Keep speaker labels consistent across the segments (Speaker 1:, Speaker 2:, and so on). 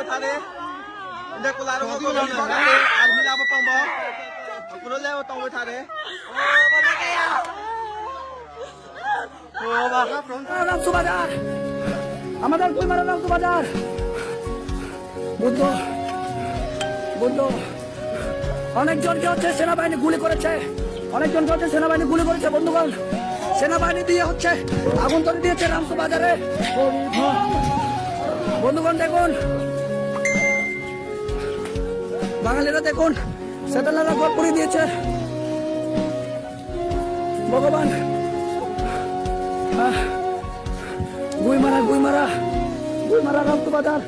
Speaker 1: tha đi đây cô lại đâu có đâu có đấy ăn đi làm bông bó cô nó leo tông với tha đi
Speaker 2: Ramsu বাজার আমাদের কুইমারা রামসু বাজার বুদ্ধ বুদ্ধ অনেকজনকে হচ্ছে সেনাবাহিনী গুলি করেছে অনেকজনকে হচ্ছে সেনাবাহিনী গুলি করেছে বন্ধুগণ সেনাবাহিনী দিয়ে হচ্ছে আগুন ধরে দিয়েছে রামসু বাজারে বন্ধুগণ দেখুন বাঙালিরা দেখুন সেটালারা ঘর পুড়িয়ে দিয়েছে ভগবান গুইমারা গুইমারা গুইমারা রামসু বাজার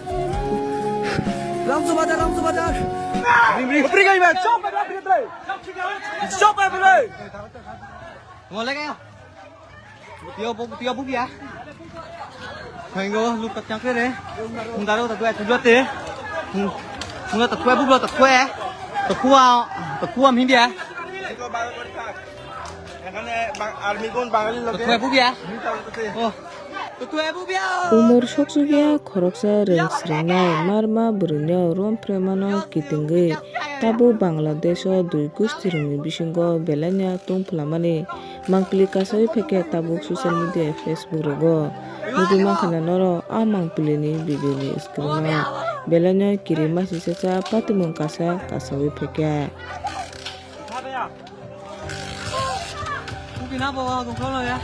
Speaker 2: রামসু বাজার রামসু বাজার
Speaker 1: Obrigado, stop everybody! Stop everybody! Ngồi lấy cái không? Tiêu bút gì á? Thầy ngô lục tập trắng cái đấy. Chúng ta đâu tập quẹ chúng thế. Chúng ta tập quẹ bút lo tập quẹ. Tập cua am hindi á. Tập quẹ bút gì á?
Speaker 3: Umur soksugia khoroksa rengsrengnai marma bruneo rom premano kitingi tabu Bangladesh o dui gustirungni bisingo belanya tungplamani mangpili kasai pheke tabu social media Facebook rogo nudu mangkhana noro a mangpili ni video ni screen belanya kirima sisacha patimung kasa kasawi pheke
Speaker 1: Bukina bo dong kholo ya.